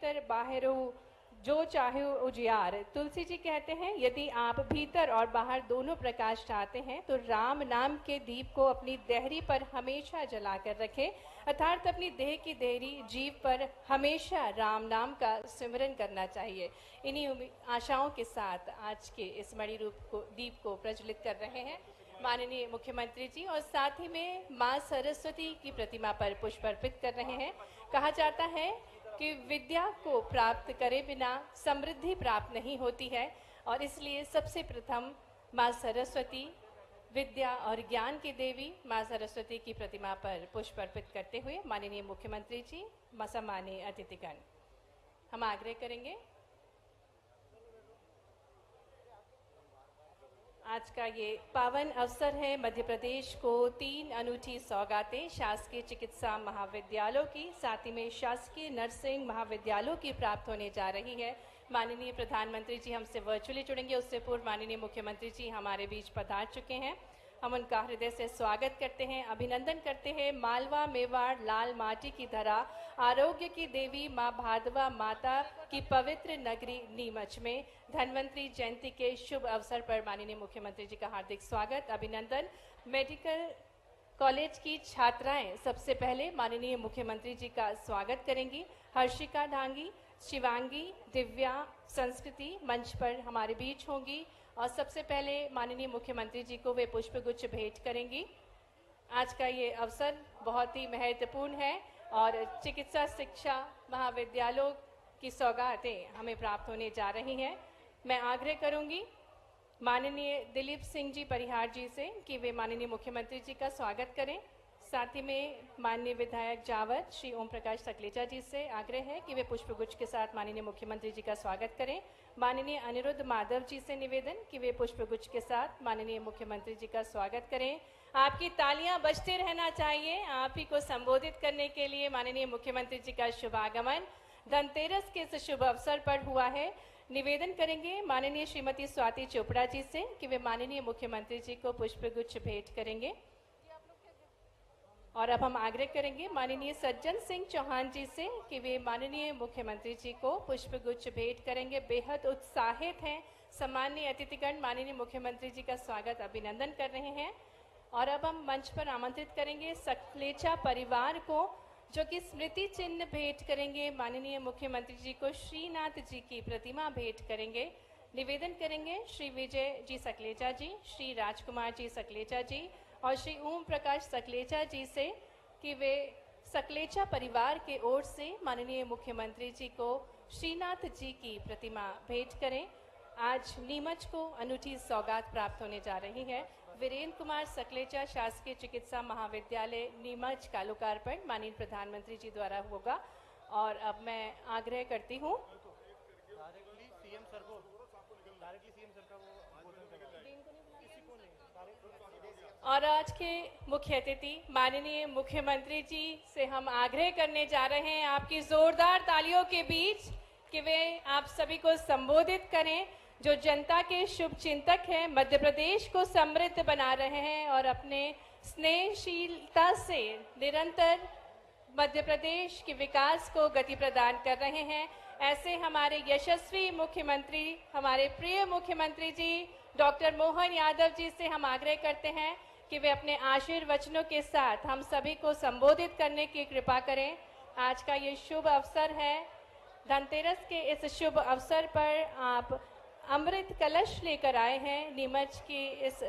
भीतर बाहरो जो चाहे उजियार। तुलसी जी कहते हैं यदि आप भीतर और बाहर दोनों प्रकाश चाहते हैं तो राम नाम के दीप को अपनी देहरी पर हमेशा जलाकर रखें, अर्थात अपनी देह की देहरी जीव पर हमेशा राम नाम का सिमरन करना चाहिए। इन्हीं आशाओं के साथ आज के इस मणि रूप को दीप को प्रज्वलित कर रहे हैं माननीय मुख्यमंत्री जी, और साथ ही में मां सरस्वती की प्रतिमा पर पुष्प अर्पित कर रहे हैं। कहा जाता है कि विद्या को प्राप्त करे बिना समृद्धि प्राप्त नहीं होती है, और इसलिए सबसे प्रथम मां सरस्वती विद्या और ज्ञान की देवी मां सरस्वती की प्रतिमा पर पुष्प अर्पित करते हुए माननीय मुख्यमंत्री जी, सम्मानीय अतिथिगण, हम आग्रह करेंगे। आज का ये पावन अवसर है मध्य प्रदेश को 3 अनूठी सौगातें शासकीय चिकित्सा महाविद्यालयों की, साथ ही में शासकीय नर्सिंग महाविद्यालयों की प्राप्त होने जा रही है। माननीय प्रधानमंत्री जी हमसे वर्चुअली जुड़ेंगे, उससे पूर्व माननीय मुख्यमंत्री जी हमारे बीच पधार चुके हैं। हम उनका हृदय से स्वागत करते हैं, अभिनंदन करते हैं। मालवा मेवाड़ लाल माटी की धरा, आरोग्य की देवी माँ भादवा माता की पवित्र नगरी नीमच में धन्वंतरी जयंती के शुभ अवसर पर माननीय मुख्यमंत्री जी का हार्दिक स्वागत, अभिनंदन। मेडिकल कॉलेज की छात्राएं सबसे पहले माननीय मुख्यमंत्री जी का स्वागत करेंगी। हर्षिका ढांगी, शिवांगी, दिव्या, संस्कृति मंच पर हमारे बीच होंगी और सबसे पहले माननीय मुख्यमंत्री जी को वे पुष्पगुच्छ भेंट करेंगी। आज का ये अवसर बहुत ही महत्वपूर्ण है और चिकित्सा शिक्षा महाविद्यालयों की सौगातें हमें प्राप्त होने जा रही हैं। मैं आग्रह करूंगी माननीय दिलीप सिंह जी परिहार जी से कि वे माननीय मुख्यमंत्री जी का स्वागत करें। साथ ही में माननीय विधायक जावद श्री ओम प्रकाश सकलेचा जी से आग्रह है कि वे पुष्पगुच्छ के साथ माननीय मुख्यमंत्री जी का स्वागत करें। माननीय अनिरुद्ध माधव जी से निवेदन कि वे पुष्पगुच्छ के साथ माननीय मुख्यमंत्री जी का स्वागत करें। आपकी तालियां बजते रहना चाहिए आप ही को संबोधित करने के लिए। माननीय मुख्यमंत्री जी का शुभागमन धनतेरस के इस शुभ अवसर पर हुआ है। निवेदन करेंगे माननीय श्रीमती स्वाति चोपड़ा जी से कि वे माननीय मुख्यमंत्री जी को पुष्पगुच्छ भेंट करेंगे। और अब हम आग्रह करेंगे माननीय सज्जन सिंह चौहान जी से कि वे माननीय मुख्यमंत्री जी को पुष्पगुच्छ भेंट करेंगे। बेहद उत्साहित हैं सम्मानीय अतिथिगण, माननीय मुख्यमंत्री जी का स्वागत अभिनंदन कर रहे हैं। और अब हम मंच पर आमंत्रित करेंगे सकलेचा परिवार को, जो कि स्मृति चिन्ह भेंट करेंगे। माननीय मुख्यमंत्री जी को श्रीनाथ जी की प्रतिमा भेंट करेंगे। निवेदन करेंगे श्री विजय जी सकलेचा जी, श्री राजकुमार जी सकलेचा जी और श्री ओम प्रकाश सकलेचा जी से कि वे सकलेचा परिवार के ओर से माननीय मुख्यमंत्री जी को श्रीनाथ जी की प्रतिमा भेंट करें। आज नीमच को अनूठी सौगात प्राप्त होने जा रही है। वीरेंद्र कुमार सकलेचा शासकीय चिकित्सा महाविद्यालय नीमच का लोकार्पण माननीय प्रधानमंत्री जी द्वारा होगा। और अब मैं आग्रह करती हूँ और आज के मुख्य अतिथि माननीय मुख्यमंत्री जी से हम आग्रह करने जा रहे हैं आपकी जोरदार तालियों के बीच कि वे आप सभी को संबोधित करें, जो जनता के शुभ चिंतक हैं, मध्य प्रदेश को समृद्ध बना रहे हैं और अपने स्नेहशीलता से निरंतर मध्य प्रदेश के विकास को गति प्रदान कर रहे हैं। ऐसे हमारे यशस्वी मुख्यमंत्री, हमारे प्रिय मुख्यमंत्री जी डॉक्टर मोहन यादव जी से हम आग्रह करते हैं कि वे अपने आशीर्वचनों के साथ हम सभी को संबोधित करने की कृपा करें। आज का ये शुभ अवसर है। धनतेरस के इस शुभ अवसर पर आप अमृत कलश लेकर आए हैं। नीमच की इस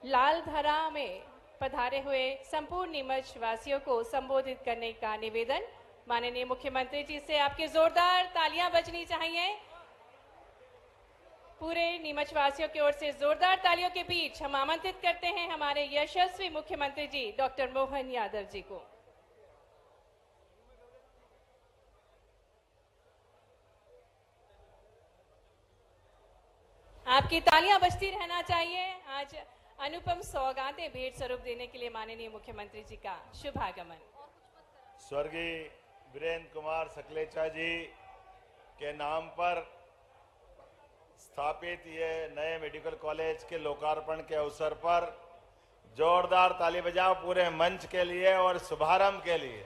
लाल धरा में पधारे हुए संपूर्ण नीमच वासियों को संबोधित करने का निवेदन माननीय मुख्यमंत्री जी से आपकी जोरदार तालियां बजनी चाहिए। पूरे नीमच वासियों की ओर से जोरदार तालियों के बीच हम आमंत्रित करते हैं हमारे यशस्वी मुख्यमंत्री जी डॉक्टर मोहन यादव जी को। आपकी तालियां बजती रहना चाहिए। आज अनुपम सौगातें भेंट स्वरूप देने के लिए माननीय मुख्यमंत्री जी का शुभागमन। स्वर्गीय वीरेंद्र कुमार सकलेचा जी के नाम पर स्थापित ये नए मेडिकल कॉलेज के लोकार्पण के अवसर पर जोरदार ताली बजाओ पूरे मंच के लिए और शुभारंभ के लिए।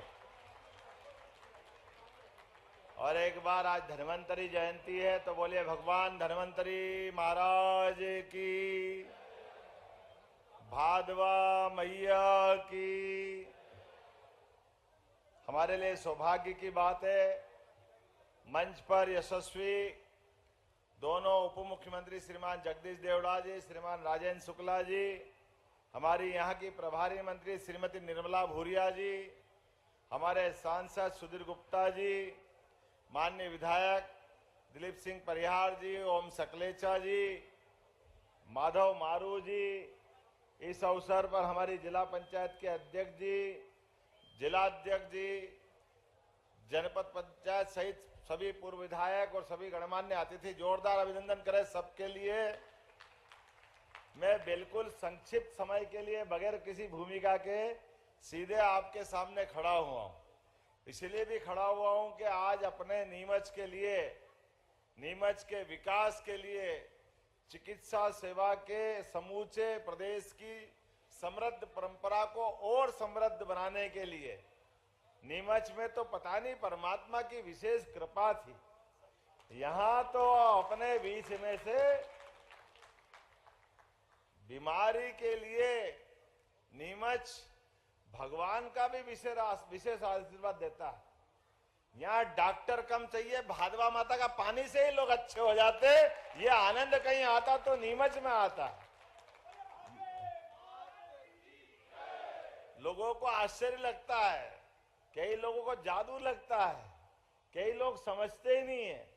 और एक बार आज धन्वंतरी जयंती है, तो बोलिए भगवान धन्वंतरी महाराज की, भादवा मैया की। हमारे लिए सौभाग्य की बात है, मंच पर यशस्वी दोनों उप मुख्यमंत्री श्रीमान जगदीश देवड़ा जी, श्रीमान राजेंद्र शुक्ला जी, हमारी यहाँ की प्रभारी मंत्री श्रीमती निर्मला भूरिया जी, हमारे सांसद सुधीर गुप्ता जी, माननीय विधायक दिलीप सिंह परिहार जी, ओम सकलेचा जी, माधव मारू जी, इस अवसर पर हमारी जिला पंचायत के अध्यक्ष जी, जिलाध्यक्ष जी, जनपद पंचायत सहित सभी पूर्व विधायक और सभी गणमान्य अतिथि, जोरदार अभिनंदन करें सबके लिए। मैं बिल्कुल संक्षिप्त समय के लिए बगैर किसी भूमिका के सीधे आपके सामने खड़ा हुआ हूं। इसलिए भी खड़ा हुआ हूं कि आज अपने नीमच के लिए, नीमच के विकास के लिए, चिकित्सा सेवा के समूचे प्रदेश की समृद्ध परंपरा को और समृद्ध बनाने के लिए नीमच में तो पता नहीं परमात्मा की विशेष कृपा थी। यहां तो अपने बीच में से बीमारी के लिए नीमच भगवान का भी विशेष आशीर्वाद देता है। यहाँ डॉक्टर कम चाहिए, भादवा माता का पानी से ही लोग अच्छे हो जाते। ये आनंद कहीं आता तो नीमच में आता। लोगों को आश्चर्य लगता है, कई लोगों को जादू लगता है, कई लोग समझते ही नहीं है,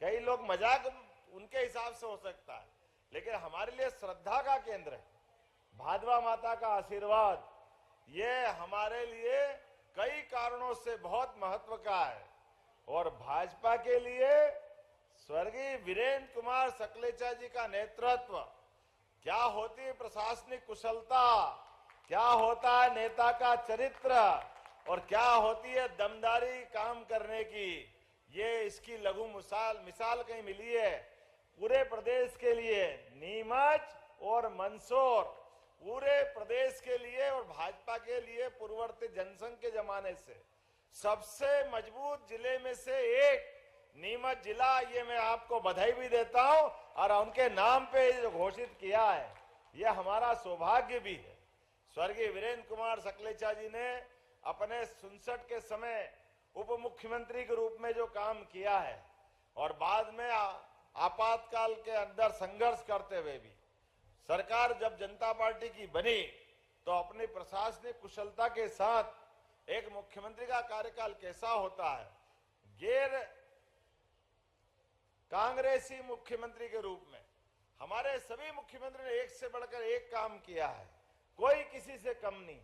कई लोग मजाक उनके हिसाब से हो सकता है, लेकिन हमारे लिए श्रद्धा का केंद्र है। भादवा माता का आशीर्वाद ये हमारे लिए कई कारणों से बहुत महत्व का है। और भाजपा के लिए स्वर्गीय वीरेंद्र कुमार सकलेचा जी का नेतृत्व, क्या होती है प्रशासनिक कुशलता, क्या होता है नेता का चरित्र और क्या होती है दमदारी काम करने की, ये इसकी लघु मिसाल कहीं मिली है। पूरे प्रदेश के लिए नीमच और मंदसौर, पूरे प्रदेश के लिए और भाजपा के लिए पूर्ववर्ती जनसंघ के जमाने से सबसे मजबूत जिले में से एक नीमच जिला, ये मैं आपको बधाई भी देता हूं। और उनके नाम पे जो घोषित किया है, ये हमारा सौभाग्य भी है। स्वर्गीय वीरेंद्र कुमार सकलेचा जी ने अपने 67 के समय उप मुख्यमंत्री के रूप में जो काम किया है और बाद में आपातकाल के अंदर संघर्ष करते हुए भी सरकार जब जनता पार्टी की बनी तो अपनी प्रशासनिक कुशलता के साथ एक मुख्यमंत्री का कार्यकाल कैसा होता है, गैर कांग्रेसी मुख्यमंत्री के रूप में हमारे सभी मुख्यमंत्री ने एक से बढ़कर एक काम किया है, कोई किसी से कम नहीं।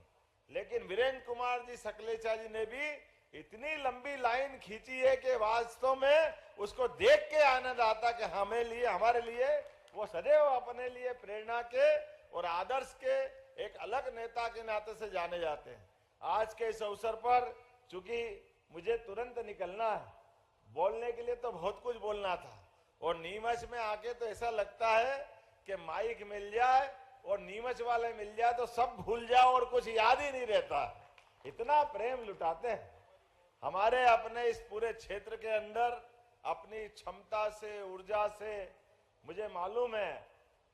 लेकिन वीरेंद्र कुमार जी सकलेचा जी ने भी इतनी लंबी लाइन खींची है कि वास्तव में उसको देख के आनंद आता कि हमारे लिए वो सदैव अपने लिए प्रेरणा के और आदर्श के एक अलग नेता के नाते से जाने जाते हैं। आज के इस अवसर पर चूंकि मुझे तुरंत निकलना है, बोलने के लिए तो बहुत कुछ बोलना था, और नीमच में आके तो ऐसा लगता है कि माइक मिल जाए और नीमच वाले मिल जाए तो सब भूल जाओ और कुछ याद ही नहीं रहता। इतना प्रेम लुटाते हैं। हमारे अपने इस पूरे क्षेत्र के अंदर अपनी क्षमता से, ऊर्जा से, मुझे मालूम है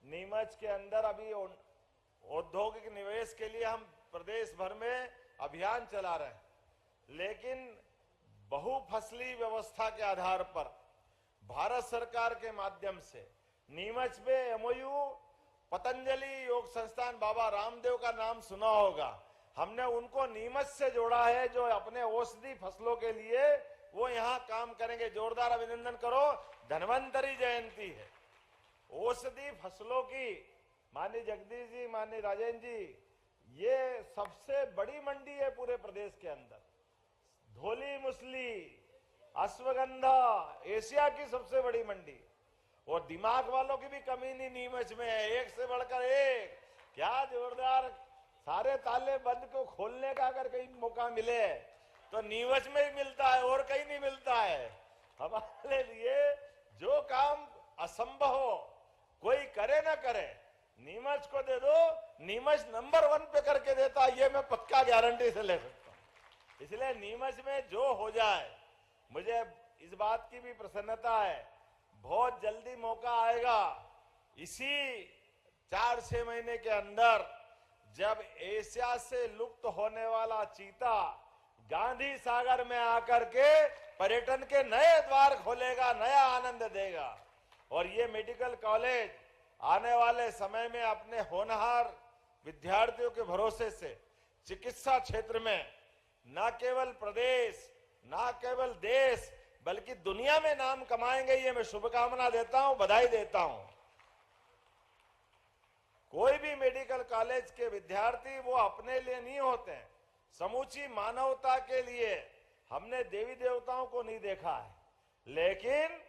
नीमच के अंदर अभी औद्योगिक निवेश के लिए हम प्रदेश भर में अभियान चला रहे हैं, लेकिन बहुफसली व्यवस्था के आधार पर भारत सरकार के माध्यम से नीमच में एमओयू पतंजलि योग संस्थान बाबा रामदेव का नाम सुना होगा, हमने उनको नीमच से जोड़ा है, जो अपने औषधि फसलों के लिए वो यहाँ काम करेंगे। जोरदार अभिनंदन करो। धन्वंतरी जयंती है औषधि फसलों की। माननीय जगदीश जी, माननीय राजेंद्र जी, ये सबसे बड़ी मंडी है पूरे प्रदेश के अंदर। धोली मुसली, अश्वगंधा, एशिया की सबसे बड़ी मंडी। और दिमाग वालों की भी कमी नहीं नीमच में है, एक से बढ़कर एक। क्या जोरदार। सारे ताले बंद को खोलने का अगर कहीं मौका मिले तो नीमच में ही मिलता है और कहीं नहीं मिलता है। हमारे लिए जो काम असंभव हो, कोई करे ना करे, नीमच को दे दो, नीमच नंबर 1 पे करके देता, ये मैं पक्का गारंटी से ले सकता हूं। इसलिए नीमच में जो हो जाए, मुझे इस बात की भी प्रसन्नता है, बहुत जल्दी मौका आएगा, इसी 4-6 महीने के अंदर जब एशिया से लुप्त होने वाला चीता गांधी सागर में आकर के पर्यटन के नए द्वार खोलेगा, नया आनंद देगा। और ये मेडिकल कॉलेज आने वाले समय में अपने होनहार विद्यार्थियों के भरोसे से चिकित्सा क्षेत्र में न केवल प्रदेश, न केवल देश, बल्कि दुनिया में नाम कमाएंगे। ये मैं शुभकामना देता हूं, बधाई देता हूं। कोई भी मेडिकल कॉलेज के विद्यार्थी वो अपने लिए नहीं होते हैं, समूची मानवता के लिए। हमने देवी देवताओं को नहीं देखा है, लेकिन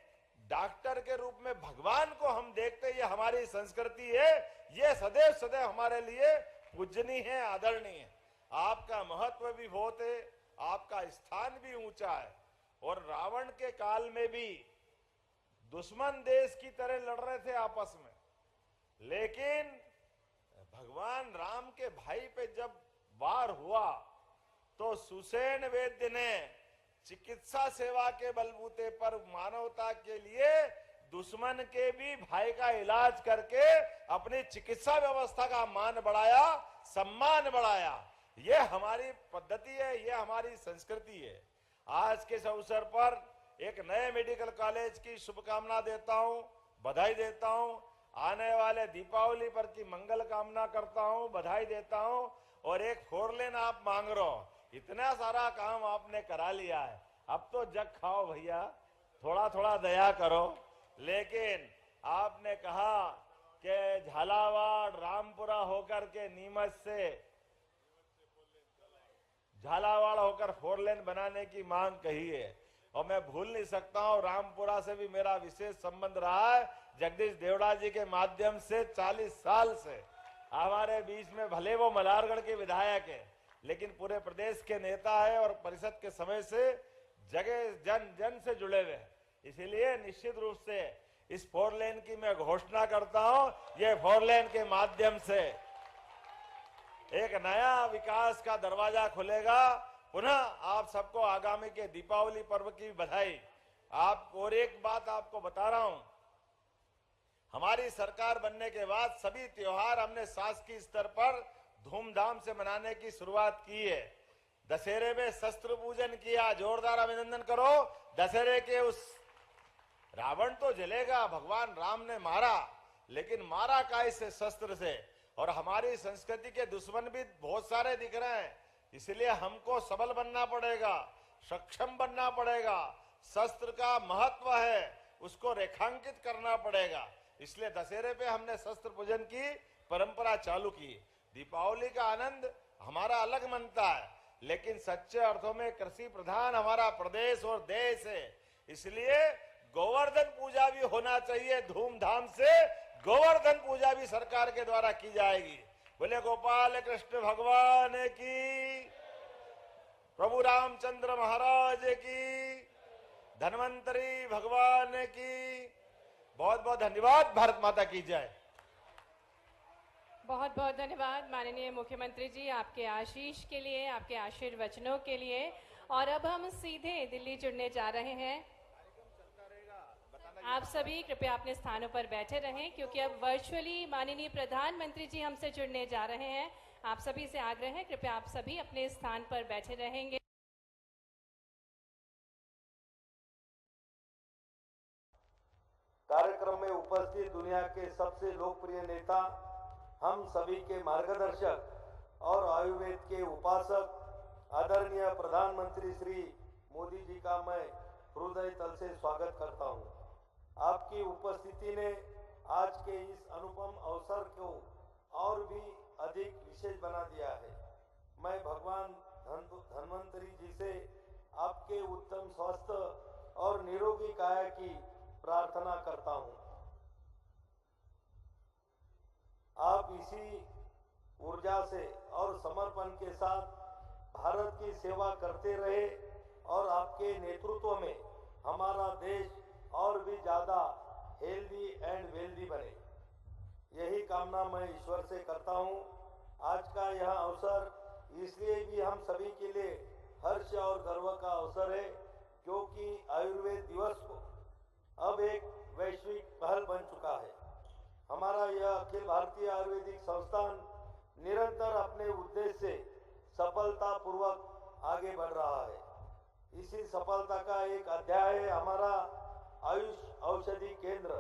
डॉक्टर के रूप में भगवान को हम देखते, ये हमारी संस्कृति है। ये सदैव सदैव हमारे लिए पूजनीय है, आदरणीय है। आपका महत्व भी बहुत है, आपका स्थान भी ऊंचा है। और रावण के काल में भी दुश्मन देश की तरह लड़ रहे थे आपस में, लेकिन भगवान राम के भाई पे जब वार हुआ तो सुसेन वैद्य ने चिकित्सा सेवा के बलबूते पर मानवता के लिए दुश्मन के भी भाई का इलाज करके अपनी चिकित्सा व्यवस्था का मान बढ़ाया, सम्मान बढ़ाया। ये हमारी पद्धति है, ये हमारी संस्कृति है। आज के इस अवसर पर एक नए मेडिकल कॉलेज की शुभकामना देता हूं, बधाई देता हूं। आने वाले दीपावली पर की मंगल कामना करता हूं, बधाई देता हूं। और एक 4 लेन आप मांग रहे हो, इतना सारा काम आपने करा लिया है, अब तो जग खाओ भैया, थोड़ा थोड़ा दया करो। लेकिन आपने कहा कि झालावाड़ रामपुरा होकर के नीमच से झालावाड़ होकर 4 लेन बनाने की मांग कही है, और मैं भूल नहीं सकता हूं, रामपुरा से भी मेरा विशेष संबंध रहा है। जगदीश देवड़ा जी के माध्यम से 40 साल से हमारे बीच में, भले वो मल्हारगढ़ के विधायक है, लेकिन पूरे प्रदेश के नेता है और परिषद के समय से जगह जन जन से जुड़े हुए हैं। इसीलिए निश्चित रूप से इस 4 लेन की मैं घोषणा करता हूं। ये 4 लेन के माध्यम से एक नया विकास का दरवाजा खुलेगा। पुनः आप सबको आगामी के दीपावली पर्व की बधाई। आप और एक बात आपको बता रहा हूं, हमारी सरकार बनने के बाद सभी त्योहार हमने शासकीय स्तर पर धूमधाम से मनाने की शुरुआत की है। दशहरे में शस्त्र पूजन किया, जोरदार अभिनंदन करो। दशहरे के उस रावण तो जलेगा, भगवान राम ने मारा, लेकिन मारा काय से? शस्त्र से। और हमारी संस्कृति के दुश्मन भी बहुत सारे दिख रहे हैं, इसलिए हमको सबल बनना पड़ेगा, सक्षम बनना पड़ेगा। शस्त्र का महत्व है, उसको रेखांकित करना पड़ेगा। इसलिए दशहरे पे हमने शस्त्र पूजन की परंपरा चालू की। दीपावली का आनंद हमारा अलग मनता है, लेकिन सच्चे अर्थों में कृषि प्रधान हमारा प्रदेश और देश है। इसलिए गोवर्धन पूजा भी होना चाहिए धूमधाम से। गोवर्धन पूजा भी सरकार के द्वारा की जाएगी। बोले गोपाल कृष्ण भगवान की, प्रभु रामचंद्र महाराज की, धन्वंतरी भगवान की। बहुत बहुत धन्यवाद। भारत माता की जय। बहुत बहुत धन्यवाद माननीय मुख्यमंत्री जी, आपके आशीष के लिए, आपके आशीर्वचनों के लिए। और अब हम सीधे दिल्ली जुड़ने जा रहे हैं। आप सभी कृपया अपने स्थानों पर बैठे रहें, क्योंकि अब वर्चुअली माननीय प्रधानमंत्री जी हमसे जुड़ने जा रहे हैं। आप सभी से आग्रह है, कृपया आप सभी अपने स्थान पर बैठे रहेंगे। कार्यक्रम में उपस्थित दुनिया के सबसे लोकप्रिय नेता, हम सभी के मार्गदर्शक और आयुर्वेद के उपासक आदरणीय प्रधानमंत्री श्री मोदी जी का मैं हृदय तल से स्वागत करता हूं। आपकी उपस्थिति ने आज के इस अनुपम अवसर को और भी अधिक विशेष बना दिया है। मैं भगवान धन्वंतरी जी से आपके उत्तम स्वास्थ्य और निरोगी काया की प्रार्थना करता हूं। आप इसी ऊर्जा से और समर्पण के साथ भारत की सेवा करते रहे और आपके नेतृत्व में हमारा देश और भी ज्यादा हेल्दी एंड वेल्दी बने, यही कामना मैं ईश्वर से करता हूं। आज का यह अवसर इसलिए भी हम सभी के लिए हर्ष और गर्व का अवसर है, क्योंकि आयुर्वेद अखिल भारतीय आयुर्वेदिक संस्थान निरंतर अपने उद्देश्य से सफलतापूर्वक आगे बढ़ रहा है। इसी सफलता का एक अध्याय है हमारा आयुष औषधि केंद्र,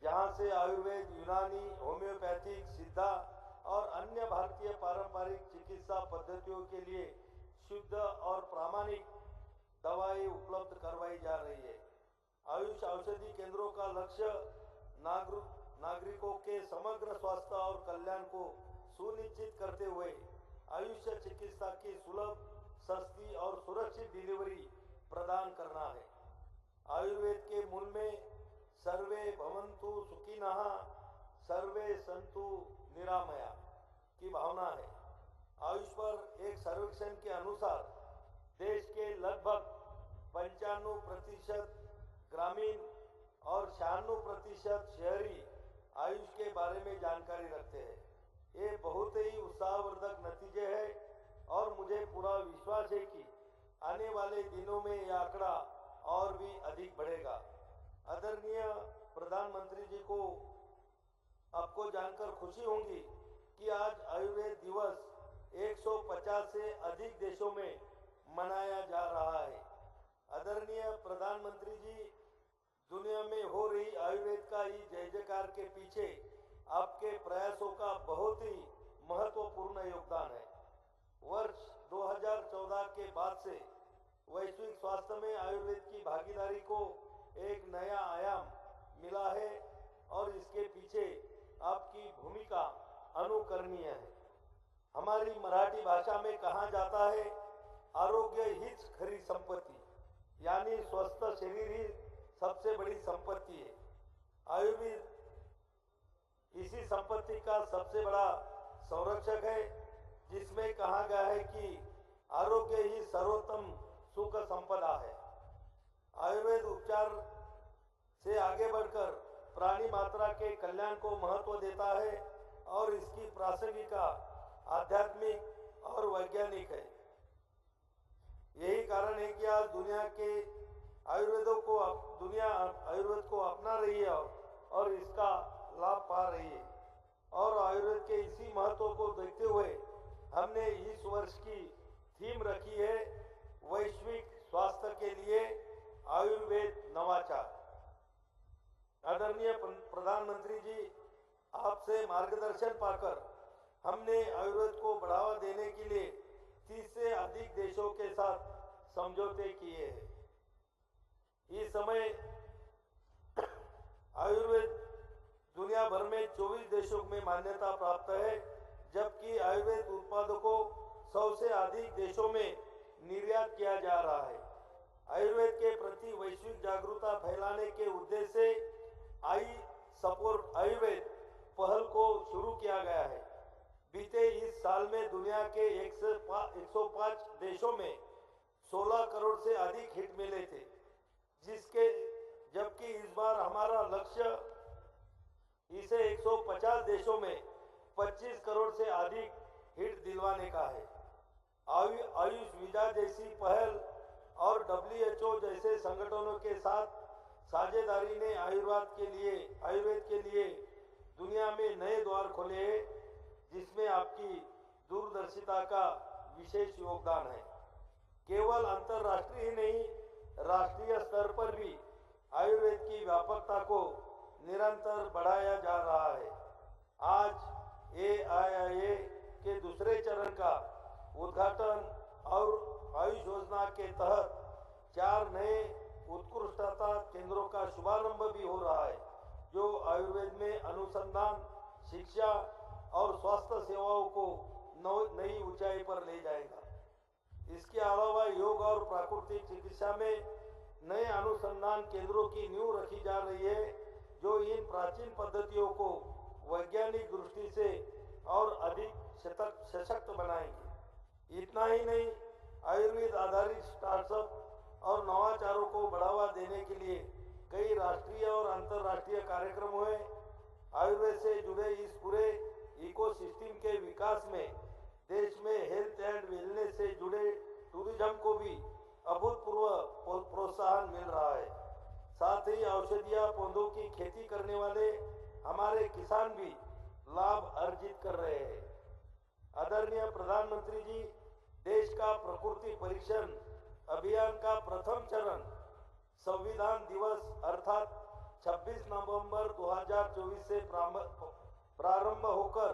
जहां से आयुर्वेद, यूनानी, होम्योपैथिक, सिद्धा और अन्य भारतीय पारंपरिक चिकित्सा पद्धतियों के लिए शुद्ध और प्रामाणिक दवाई उपलब्ध करवाई जा रही है। आयुष औषधि केंद्रों का लक्ष्य नागरिकों के समग्र स्वास्थ्य और कल्याण को सुनिश्चित करते हुए आयुष चिकित्सा की सुलभ, सस्ती और सुरक्षित डिलीवरी प्रदान करना है। आयुर्वेद के मूल में सर्वे भवन्तु सुखिनः, सर्वे सन्तु निरामया की भावना है। आयुष पर एक सर्वेक्षण के अनुसार देश के लगभग 95% ग्रामीण और 96% शहरी आयुष के बारे में जानकारी रखते हैं। ये बहुत ही उत्साहवर्धक नतीजे हैं और मुझे पूरा विश्वास है कि आने वाले दिनों में यह आंकड़ा और भी अधिक बढ़ेगा। आदरणीय प्रधानमंत्री जी को आपको जानकर खुशी होगी कि आज आयुर्वेद दिवस 150 से अधिक देशों में मनाया जा रहा है। आदरणीय प्रधानमंत्री जी, दुनिया में हो रही आयुर्वेद का ही जय जयकार के पीछे आपके प्रयासों का बहुत ही महत्वपूर्ण योगदान है। वर्ष 2014 के बाद से वैश्विक स्वास्थ्य में आयुर्वेद की भागीदारी को एक नया आयाम मिला है और इसके पीछे आपकी भूमिका अनुकरणीय है। हमारी मराठी भाषा में कहा जाता है, आरोग्य हीच खरी संपत्ति, यानी स्वस्थ शरीर ही सबसे बड़ी संपत्ति है। आयुर्वेद इसी संपत्ति का सबसे बड़ा संरक्षक है, जिसमें कहा गया है कि आरोग्य ही सर्वोत्तम सुख संपदा है। आयुर्वेद उपचार से आगे बढ़कर प्राणी मात्रा के कल्याण को महत्व देता है और इसकी प्रासंगिकता आध्यात्मिक और वैज्ञानिक है। यही कारण है कि आज दुनिया आयुर्वेद को अपना रही है और इसका लाभ पा रही है। और आयुर्वेद के इसी महत्व को देखते हुए हमने इस वर्ष की थीम रखी है, वैश्विक स्वास्थ्य के लिए आयुर्वेद नवाचार। आदरणीय प्रधानमंत्री जी, आपसे मार्गदर्शन पाकर हमने आयुर्वेद को बढ़ावा देने के लिए 30 से अधिक देशों के साथ समझौते किए हैं। इस समय आयुर्वेद दुनिया भर में 24 देशों में मान्यता प्राप्त है, जबकि आयुर्वेद उत्पादों को 100 से अधिक देशों में निर्यात किया जा रहा है। आयुर्वेद के प्रति वैश्विक जागरूकता फैलाने के उद्देश्य से आई सपोर्ट आयुर्वेद पहल को शुरू किया गया है। बीते इस साल में दुनिया के 105 देशों में 16 करोड़ से अधिक हिट मिले थे, जबकि इस बार हमारा लक्ष्य इसे 150 देशों में 25 करोड़ से अधिक हिट दिलवाने का है। आयुष वीजा जैसी पहल और WHO जैसे संगठनों के साथ साझेदारी ने आयुर्वेद के लिए दुनिया में नए द्वार खोले हैं, जिसमें आपकी दूरदर्शिता का विशेष योगदान है। केवल अंतर्राष्ट्रीय ही नहीं, राष्ट्रीय स्तर पर भी आयुर्वेद की व्यापकता को निरंतर बढ़ाया जा रहा है। आज AIIA के दूसरे चरण का उद्घाटन और आयुष योजना के तहत 4 नए उत्कृष्टता केंद्रों का शुभारंभ भी हो रहा है, जो आयुर्वेद में अनुसंधान, शिक्षा और स्वास्थ्य सेवाओं को नई ऊंचाई पर ले जाएगा। इसके अलावा योग और प्राकृतिक चिकित्सा में नए अनुसंधान केंद्रों की नींव रखी जा रही है, जो इन प्राचीन पद्धतियों को वैज्ञानिक दृष्टि से और अधिक सशक्त बनाएंगे। इतना ही नहीं, आयुर्वेद आधारित स्टार्टअप और नवाचारों को बढ़ावा देने के लिए कई राष्ट्रीय और अंतर्राष्ट्रीय कार्यक्रम हुए। आयुर्वेद से जुड़े इस पूरे इकोसिस्टम के विकास में देश में हेल्थ एंड वेलनेस से जुड़े टूरिज्म को भी अभूतपूर्व प्रोत्साहन मिल रहा है। साथ ही औषधीय पौधों की खेती करने वाले हमारे किसान भी लाभ अर्जित कर रहे हैं। आदरणीय प्रधानमंत्री जी, देश का प्रकृति परीक्षण अभियान का प्रथम चरण संविधान दिवस अर्थात 26 नवंबर 2024 से प्रारंभ होकर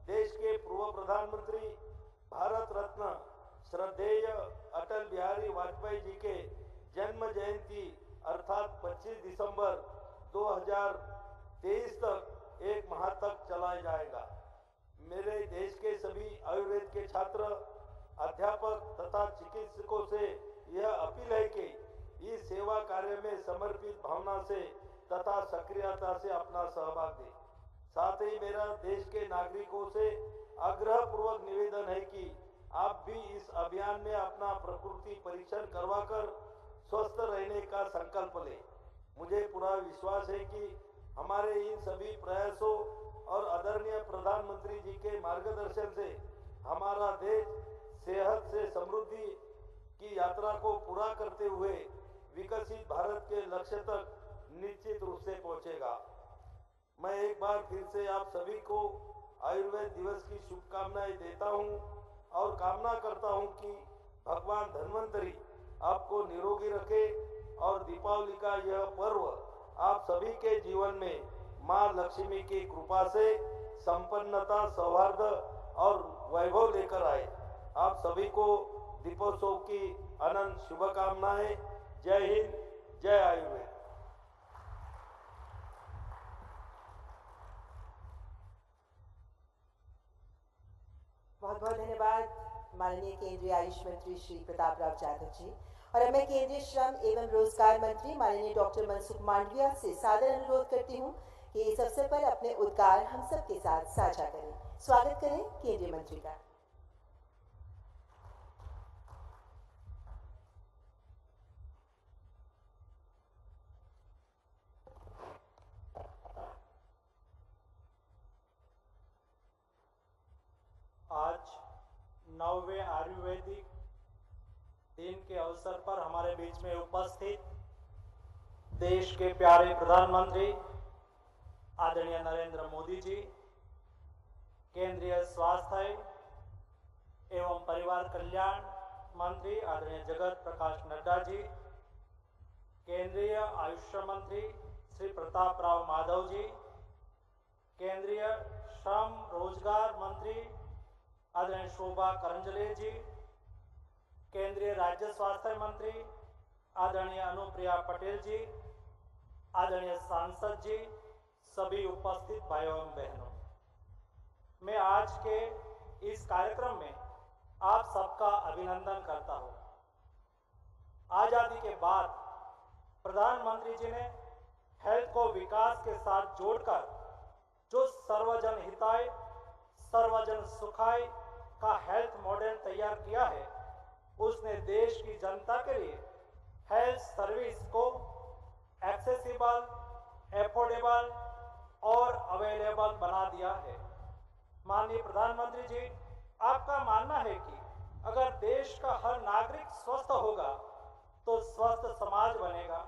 देश के पूर्व प्रधानमंत्री भारत रत्न श्रद्धेय अटल बिहारी वाजपेयी जी के जन्म जयंती अर्थात 25 दिसंबर 2023 तक एक माह तक चलाया जाएगा। मेरे देश के सभी आयुर्वेद के छात्र, अध्यापक तथा चिकित्सकों से यह अपील है कि इस सेवा कार्य में समर्पित भावना से तथा सक्रियता से अपना सहभाग दें। साथ ही मेरा देश के नागरिकों से आग्रह पूर्वक निवेदन है कि आप भी इस अभियान में अपना प्रकृति परीक्षण करवाकर स्वस्थ रहने का संकल्प लें। मुझे पूरा विश्वास है कि हमारे इन सभी प्रयासों और आदरणीय प्रधानमंत्री जी के मार्गदर्शन से हमारा देश सेहत से समृद्धि की यात्रा को पूरा करते हुए विकसित भारत के लक्ष्य तक निश्चित रूप से पहुंचेगा। मैं एक बार फिर से आप सभी को आयुर्वेद दिवस की शुभकामनाएं देता हूं और कामना करता हूं कि भगवान धन्वंतरी आपको निरोगी रखे और दीपावली का यह पर्व आप सभी के जीवन में मां लक्ष्मी की कृपा से संपन्नता, सौहार्द और वैभव लेकर आए। आप सभी को दीपोत्सव की अनंत शुभकामनाएं। जय हिंद, जय आयुर्वेद। बहुत बहुत धन्यवाद माननीय केंद्रीय आयुष मंत्री श्री प्रताप राव जाधव जी। और अब मैं केंद्रीय श्रम एवं रोजगार मंत्री माननीय डॉक्टर मनसुख मांडविया से सादर अनुरोध करती हूँ कि इस अवसर पर अपने उद्गार हम सबके साथ साझा करें। स्वागत करें केंद्रीय मंत्री का। आज 9वें आयुर्वेदिक दिन के अवसर पर हमारे बीच में उपस्थित देश के प्यारे प्रधानमंत्री आदरणीय नरेंद्र मोदी जी, केंद्रीय स्वास्थ्य एवं परिवार कल्याण मंत्री आदरणीय जगत प्रकाश नड्डा जी, केंद्रीय आयुष मंत्री श्री प्रताप राव माधव जी, केंद्रीय श्रम रोजगार मंत्री आदरणीय शोभा करंजले जी, केंद्रीय राज्य स्वास्थ्य मंत्री आदरणीय अनुप्रिया पटेल जी, आदरणीय सांसद जी, सभी उपस्थित भाइयों एवं बहनों, मैं आज के इस कार्यक्रम में आप सबका अभिनंदन करता हूं। आजादी के बाद प्रधानमंत्री जी ने हेल्थ को विकास के साथ जोड़कर जो सर्वजन हिताय सर्वजन सुखाय का हेल्थ मॉडल तैयार किया है, उसने देश की जनता के लिए हेल्थ सर्विस को एक्सेसिबल, एफोर्डेबल और अवेलेबल बना दिया है। माननीय प्रधानमंत्री जी, आपका मानना है कि अगर देश का हर नागरिक स्वस्थ होगा तो स्वस्थ समाज बनेगा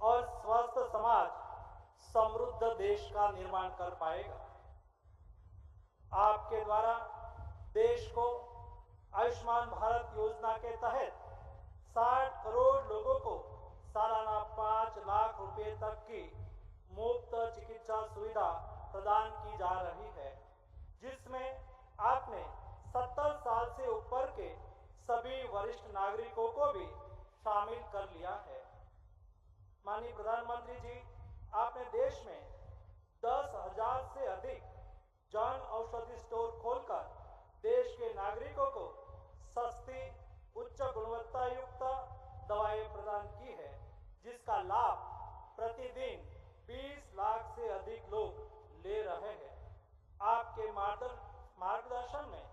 और स्वस्थ समाज समृद्ध देश का निर्माण कर पाएगा। आपके द्वारा देश को आयुष्मान भारत योजना के तहत 60 करोड़ लोगों को सालाना 5 लाख रुपए तक की मुफ्त चिकित्सा सुविधा प्रदान की जा रही है, जिसमें आपने 70 साल से ऊपर के सभी वरिष्ठ नागरिकों को भी शामिल कर लिया है। माननीय प्रधानमंत्री जी, आपने देश में 10,000 से अधिक जन औषधि स्टोर खोलकर देश के नागरिकों को सस्ती, उच्च गुणवत्ता युक्त दवाएं प्रदान की है, जिसका लाभ प्रतिदिन 20 लाख से अधिक लोग ले रहे हैं। आपके मार्गदर्शन में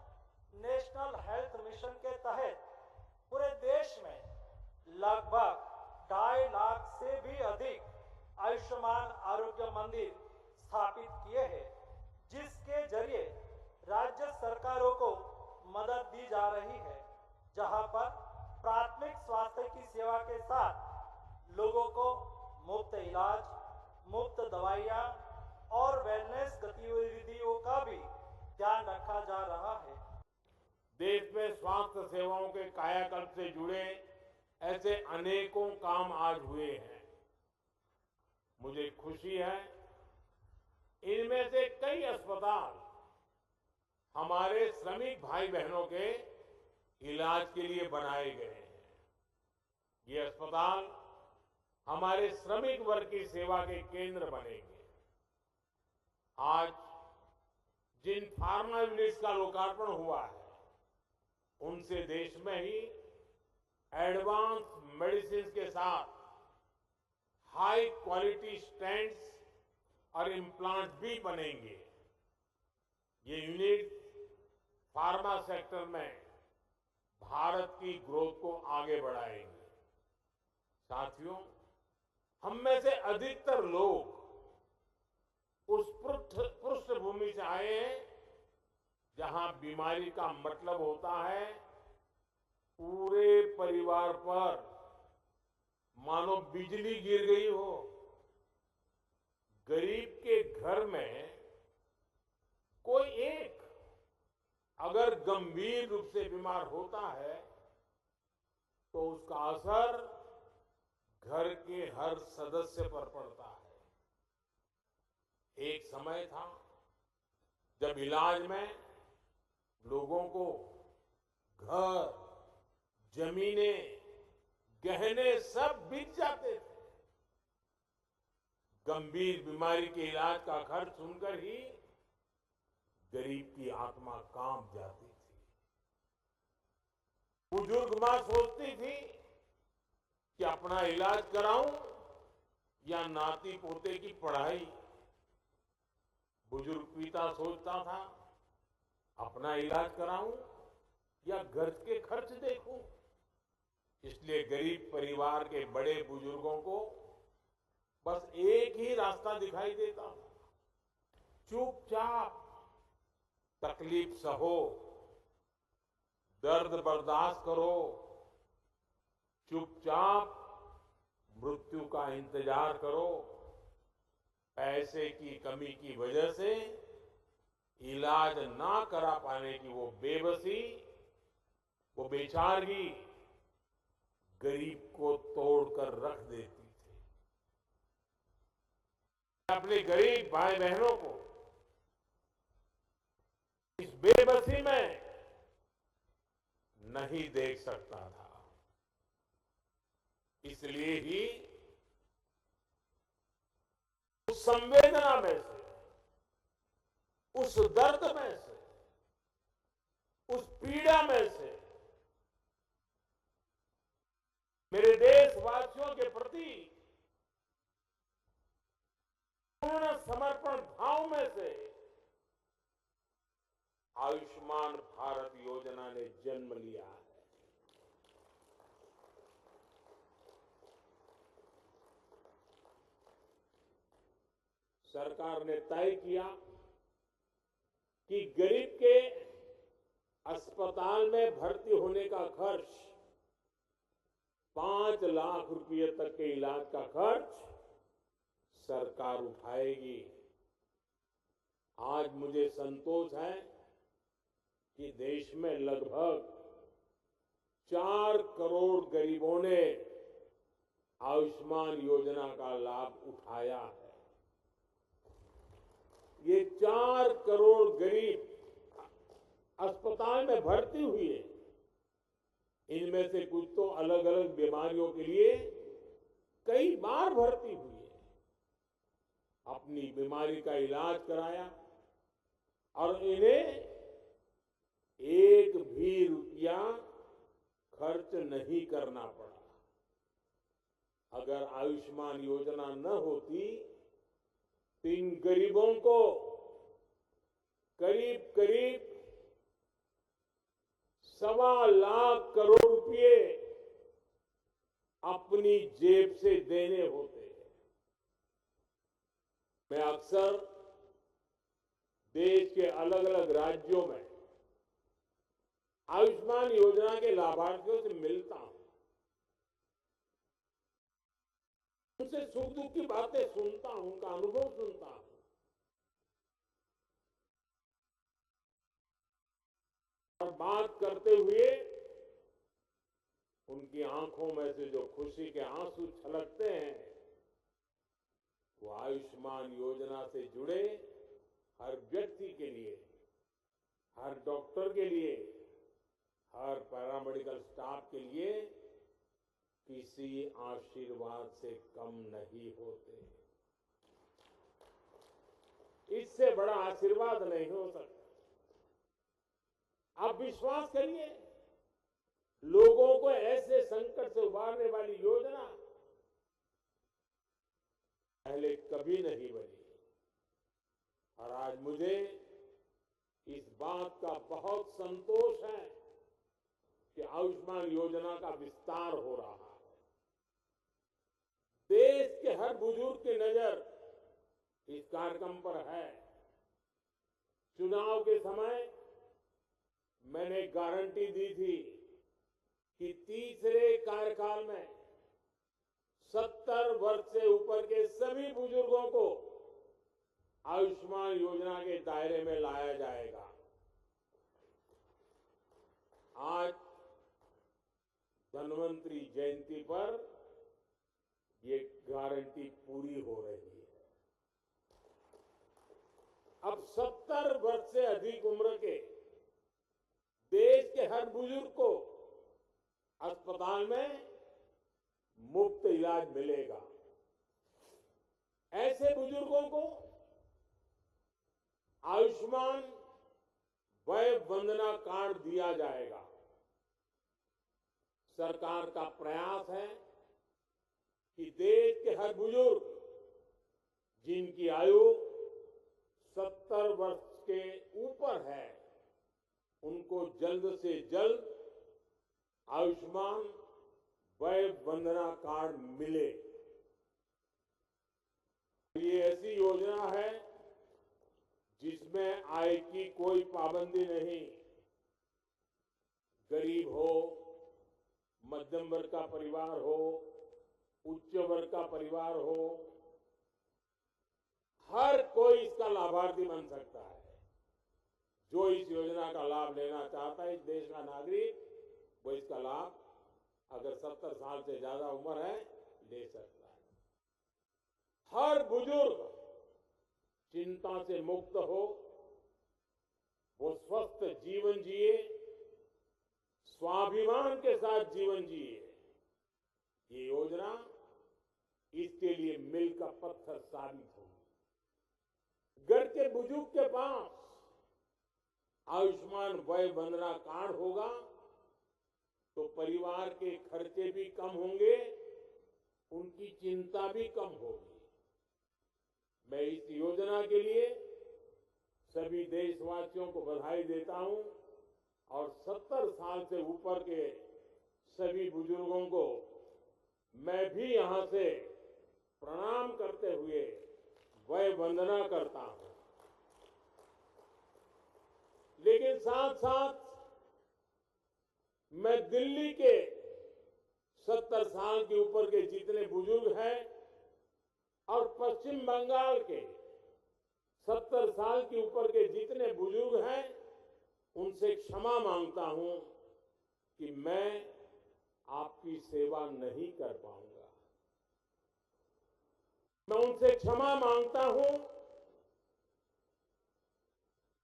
नेशनल हेल्थ मिशन के तहत पूरे देश में लगभग 2.5 लाख से भी अधिक आयुष्मान आरोग्य मंदिर स्थापित किए हैं, जिसके जरिए राज्य सरकारों को मदद दी जा रही है, जहां पर प्राथमिक स्वास्थ्य की सेवा के साथ लोगों को मुफ्त इलाज, मुफ्त दवाइयाँ और वेलनेस गतिविधियों का भी ध्यान रखा जा रहा है। देश में स्वास्थ्य सेवाओं के कायाकल्प से जुड़े ऐसे अनेकों काम आज हुए हैं। मुझे खुशी है इनमें से कई अस्पताल हमारे श्रमिक भाई बहनों के इलाज के लिए बनाए गए हैं। ये अस्पताल हमारे श्रमिक वर्ग की सेवा के केंद्र बनेंगे। आज जिन फार्मा यूनिट्स का लोकार्पण हुआ है उनसे देश में ही एडवांस मेडिसिन के साथ हाई क्वालिटी स्टेंट्स और इम्प्लांट भी बनेंगे। ये यूनिट फार्मा सेक्टर में भारत की ग्रोथ को आगे बढ़ाएंगे। साथियों, हम में से अधिकतर लोग उस पृष्ठभूमि से आए हैं जहां बीमारी का मतलब होता है पूरे परिवार पर मानो बिजली गिर गई हो। गरीब के घर में कोई एक अगर गंभीर रूप से बीमार होता है तो उसका असर घर के हर सदस्य पर पड़ता है। एक समय था जब इलाज में लोगों को घर, जमीनें, गहने सब बिक जाते थे। गंभीर बीमारी के इलाज का खर्च सुनकर ही गरीब की आत्मा कांप जाती थी। बुजुर्ग मां सोचती थी कि अपना इलाज कराऊं या नाती पोते की पढ़ाई। बुजुर्ग पिता सोचता था अपना इलाज कराऊं या घर के खर्च देखूं। इसलिए गरीब परिवार के बड़े बुजुर्गों को बस एक ही रास्ता दिखाई देता था, चुपचाप तकलीफ सहो, दर्द बर्दाश्त करो, चुपचाप मृत्यु का इंतजार करो। पैसे की कमी की वजह से इलाज ना करा पाने की वो बेबसी, वो बेचारगी गरीब को तोड़कर रख देती थी। अपने गरीब भाई बहनों को इस बेबसी में नहीं देख सकता था। इसलिए ही उस संवेदना में से, उस दर्द में से, उस पीड़ा में से मेरे देशवासियों के प्रति पूर्ण समर्पण भाव में से आयुष्मान भारत योजना ने जन्म लिया है। सरकार ने तय किया कि गरीब के अस्पताल में भर्ती होने का खर्च 5 लाख रुपए तक के इलाज का खर्च सरकार उठाएगी। आज मुझे संतोष है कि देश में लगभग 4 करोड़ गरीबों ने आयुष्मान योजना का लाभ उठाया है। ये 4 करोड़ गरीब अस्पताल में भर्ती हुए, इनमें से कुछ तो अलग अलग बीमारियों के लिए कई बार भर्ती हुए, अपनी बीमारी का इलाज कराया और इन्हें एक भी रुपया खर्च नहीं करना पड़ा। अगर आयुष्मान योजना न होती तो इन गरीबों को करीब करीब 1.25 लाख करोड़ रुपए अपनी जेब से देने होते हैं। मैं अक्सर देश के अलग अलग राज्यों में आयुष्मान योजना के लाभार्थियों से मिलता हूं, उनसे सुख दुख की बातें सुनता हूं, उनका अनुभव सुनता हूं। और बात करते हुए उनकी आंखों में से जो खुशी के आंसू छलकते हैं, वो आयुष्मान योजना से जुड़े हर व्यक्ति के लिए, हर डॉक्टर के लिए, हर पैरामेडिकल स्टाफ के लिए किसी आशीर्वाद से कम नहीं होते। इससे बड़ा आशीर्वाद नहीं हो सकता। आप विश्वास करिए, लोगों को ऐसे संकट से उबारने वाली योजना पहले कभी नहीं बनी। और आज मुझे इस बात का बहुत संतोष है कि आयुष्मान योजना का विस्तार हो रहा है। देश के हर बुजुर्ग की नजर इस कार्यक्रम पर है। चुनाव के समय मैंने गारंटी दी थी कि तीसरे कार्यकाल में 70 वर्ष से ऊपर के सभी बुजुर्गों को आयुष्मान योजना के दायरे में लाया जाएगा। आज धन्वंतरी जयंती पर ये गारंटी पूरी हो रही है। अब 70 वर्ष से अधिक उम्र के देश के हर बुजुर्ग को अस्पताल में मुफ्त इलाज मिलेगा। ऐसे बुजुर्गों को आयुष्मान वय वंदना कार्ड दिया जाएगा। सरकार का प्रयास है कि देश के हर बुजुर्ग जिनकी आयु 70 वर्ष के ऊपर है, उनको जल्द से जल्द आयुष्मान वय वंदना कार्ड मिले। ये ऐसी योजना है जिसमें आय की कोई पाबंदी नहीं। गरीब हो, मध्यम वर्ग का परिवार हो, उच्च वर्ग का परिवार हो, हर कोई इसका लाभार्थी बन सकता है। जो इस योजना का लाभ लेना चाहता है, इस देश का नागरिक, वो इसका लाभ अगर 70 साल से ज्यादा उम्र है ले सकता है। हर बुजुर्ग चिंता से मुक्त हो, वो स्वस्थ जीवन जिए, स्वाभिमान के साथ जीवन जिए। ये योजना इसके लिए मील का पत्थर साबित होगी। घर के बुजुर्ग के पास आयुष्मान वय वंदना कार्ड होगा तो परिवार के खर्चे भी कम होंगे, उनकी चिंता भी कम होगी। मैं इस योजना के लिए सभी देशवासियों को बधाई देता हूं और 70 साल से ऊपर के सभी बुजुर्गों को मैं भी यहां से प्रणाम करते हुए वय वंदना करता हूं। लेकिन साथ साथ मैं दिल्ली के 70 साल के ऊपर के जितने बुजुर्ग हैं और पश्चिम बंगाल के 70 साल के ऊपर के जितने बुजुर्ग हैं, उनसे क्षमा मांगता हूं कि मैं आपकी सेवा नहीं कर पाऊंगा। मैं उनसे क्षमा मांगता हूं।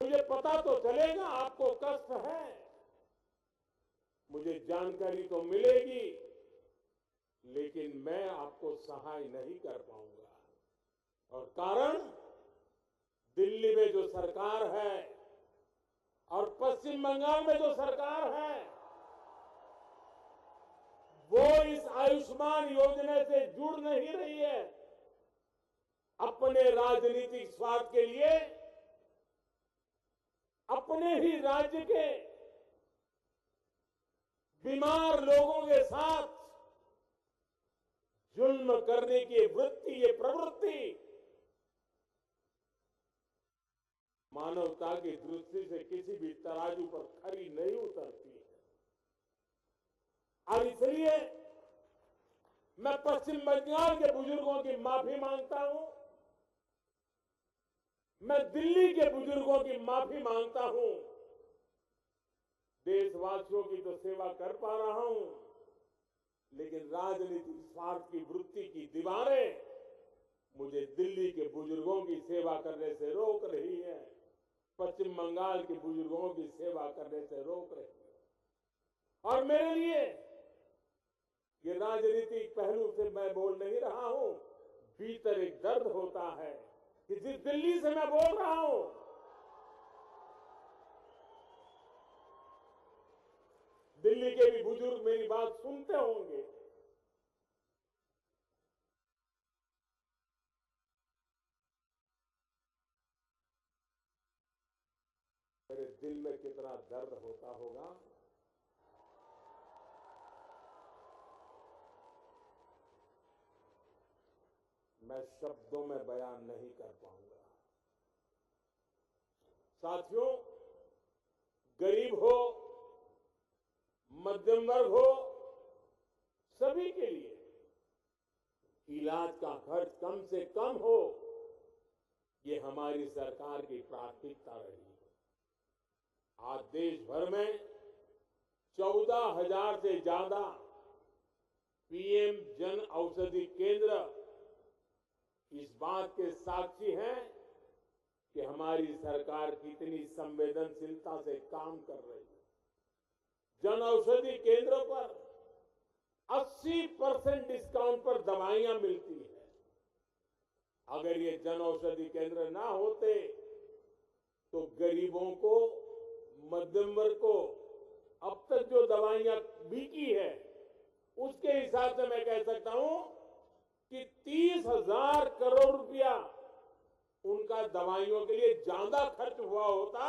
मुझे पता तो चलेगा आपको कष्ट है, मुझे जानकारी तो मिलेगी, लेकिन मैं आपको सहाय नहीं कर पाऊंगा। और कारण, दिल्ली में जो सरकार है और पश्चिम बंगाल में जो सरकार है, वो इस आयुष्मान योजना से जुड़ नहीं रही है। अपने राजनीतिक स्वार्थ के लिए अपने ही राज्य के बीमार लोगों के साथ जुल्म करने की वृत्ति, ये प्रवृत्ति मानवता की दृष्टि से किसी भी तराजू पर खरी नहीं उतरती है। और इसलिए मैं पश्चिम बंगाल के बुजुर्गों की माफी मांगता हूं, मैं दिल्ली के बुजुर्गों की माफी मांगता हूं देशवासियों की तो सेवा कर पा रहा हूं, लेकिन राजनीतिक स्वार्थ की वृत्ति की दीवारें मुझे दिल्ली के बुजुर्गों की सेवा करने से रोक रही है, पश्चिम बंगाल के बुजुर्गों की सेवा करने से रोक रही है। और मेरे लिए ये राजनीतिक पहलू से मैं बोल नहीं रहा हूं, भीतर एक दर्द होता है कि जिस दिल्ली से मैं बोल रहा हूं, दिल्ली के भी बुजुर्ग मेरी बात सुनते होंगे। मेरे दिल में कितना दर्द होता होगा। मैं शब्दों में बयान नहीं कर पाऊंगा। साथियों, गरीब हो, मध्यम वर्ग हो, सभी के लिए इलाज का खर्च कम से कम हो, ये हमारी सरकार की प्राथमिकता रही है। आज देश भर में 14,000 से ज्यादा पीएम जन औषधि केंद्र इस बात के साक्षी हैं कि हमारी सरकार कितनी संवेदनशीलता से काम कर रही है। जन औषधि केंद्रों पर 80% डिस्काउंट पर दवाइयां मिलती है। अगर ये जन औषधि केंद्र ना होते तो गरीबों को, मध्यम वर्ग को अब तक जो दवाइयां बिकी है उसके हिसाब से मैं कह सकता हूं कि 30,000 करोड़ रुपया उनका दवाइयों के लिए ज्यादा खर्च हुआ होता,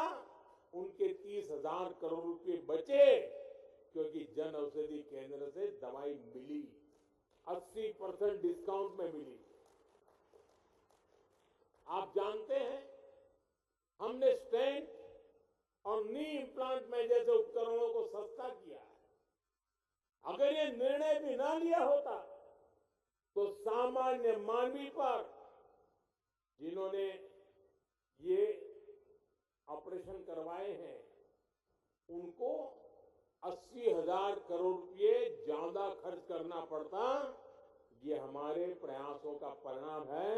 उनके 30,000 करोड़ रुपए बचे क्योंकि जन औषधि केंद्र से दवाई मिली, 80% डिस्काउंट में मिली। आप जानते हैं, हमने स्टेंट और नी इम्प्लांट में जैसे उपकरणों को सस्ता किया है। अगर ये निर्णय भी ना लिया होता तो सामान्य मानवी पर, जिन्होंने ये ऑपरेशन करवाए हैं, उनको 80,000 करोड़ रुपए ज्यादा खर्च करना पड़ता। ये हमारे प्रयासों का परिणाम है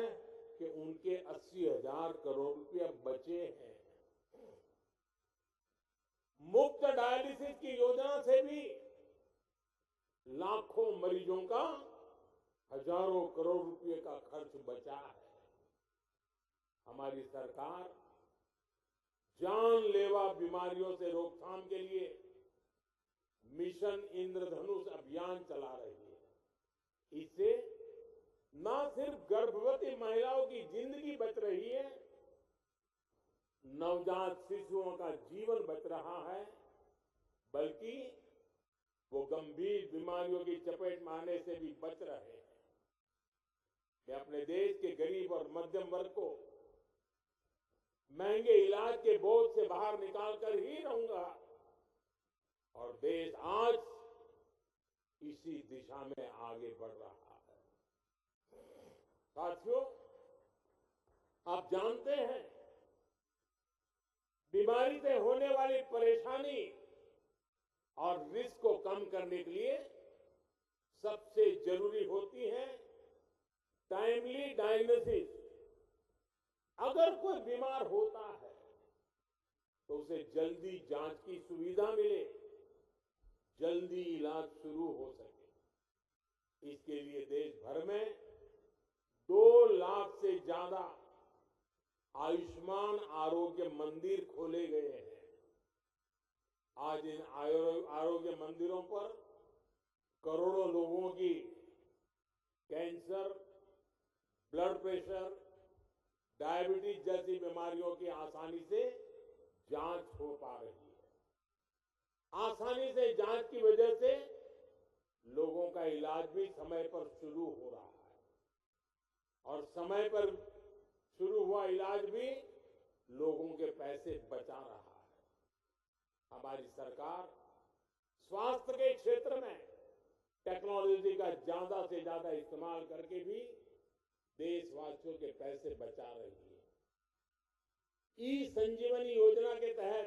कि उनके 80,000 करोड़ रुपए बचे हैं। मुफ्त डायलिसिस की योजना से भी लाखों मरीजों का हजारों करोड़ रुपए का खर्च बचा है। हमारी सरकार जानलेवा बीमारियों से रोकथाम के लिए मिशन इंद्रधनुष अभियान चला रही है। इससे न सिर्फ गर्भवती महिलाओं की जिंदगी बच रही है, नवजात शिशुओं का जीवन बच रहा है, बल्कि वो गंभीर बीमारियों की चपेट में आने से भी बच रहे हैं। मैं अपने देश के गरीब और मध्यम वर्ग को महंगे इलाज के बोझ से बाहर निकाल कर ही रहूंगा, और देश आज इसी दिशा में आगे बढ़ रहा है। साथियों, आप जानते हैं, बीमारी से होने वाली परेशानी और रिस्क को कम करने के लिए सबसे जरूरी होती है टाइमली डायग्नोसिस। अगर कोई बीमार होता है तो उसे जल्दी जांच की सुविधा मिले, जल्दी इलाज शुरू हो सके। इसके लिए देश भर में 2 लाख से ज्यादा आयुष्मान आरोग्य मंदिर खोले गए हैं। आज इन आरोग्य मंदिरों पर करोड़ों लोगों की कैंसर, ब्लड प्रेशर, डायबिटीज जैसी बीमारियों की आसानी से जांच हो पा रही है। आसानी से जांच की वजह से लोगों का इलाज भी समय पर शुरू हो रहा है, और समय पर शुरू हुआ इलाज भी लोगों के पैसे बचा रहा है। हमारी सरकार स्वास्थ्य के क्षेत्र में टेक्नोलॉजी का ज्यादा से ज्यादा इस्तेमाल करके भी देशवासियों के पैसे बचा रही है। ई संजीवनी योजना के तहत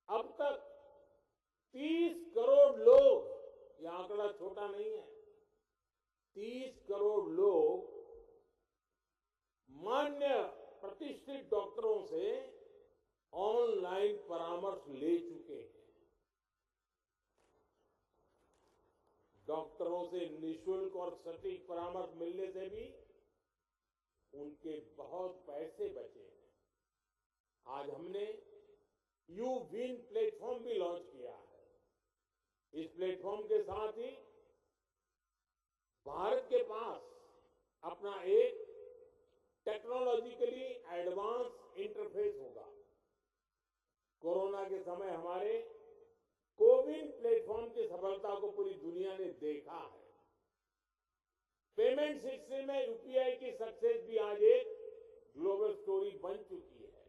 अब तक 30 करोड़ लोग, ये आंकड़ा छोटा नहीं है, 30 करोड़ लोग मान्य प्रतिष्ठित डॉक्टरों से ऑनलाइन परामर्श ले चुके हैं। डॉक्टरों से निशुल्क और सटीक परामर्श मिलने से भी उनके बहुत पैसे बचे हैं। आज हमने यू विन प्लेटफॉर्म भी लॉन्च किया है। इस प्लेटफॉर्म के साथ ही भारत के पास अपना एक टेक्नोलॉजिकली एडवांस इंटरफेस होगा। कोरोना के समय हमारे कोविन प्लेटफॉर्म की सफलता को पूरी दुनिया ने देखा है। पेमेंट सिस्टम में यूपीआई की सक्सेस भी आज एक ग्लोबल स्टोरी बन चुकी है।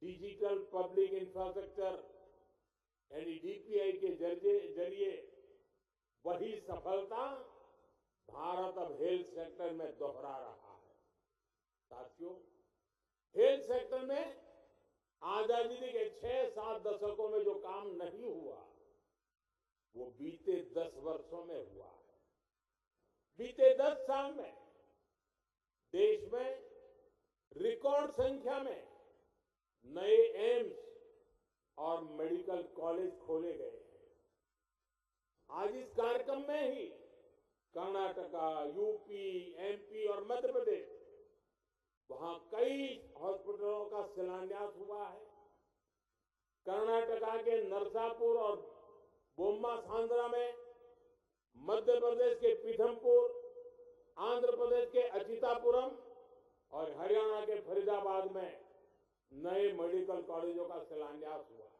डिजिटल पब्लिक इंफ्रास्ट्रक्चर यानी डीपीआई के जरिए वही सफलता भारत अब हेल्थ सेक्टर में दोहरा रहा है। साथियों, हेल्थ सेक्टर में आजादी के 6-7 दशकों में जो काम नहीं हुआ वो बीते 10 वर्षों में हुआ है। बीते 10 साल में देश में रिकॉर्ड संख्या में नए एम्स और मेडिकल कॉलेज खोले गए हैं। आज इस कार्यक्रम में ही कर्नाटका, यूपी, एमपी और मध्य प्रदेश, वहां कई हॉस्पिटलों का शिलान्यास हुआ है। कर्नाटका के नरसापुर और बोम्मा सांद्रा में, मध्य प्रदेश के पीथमपुर, आंध्र प्रदेश के अचितापुरम और हरियाणा के फरीदाबाद में नए मेडिकल कॉलेजों का शिलान्यास हुआ है।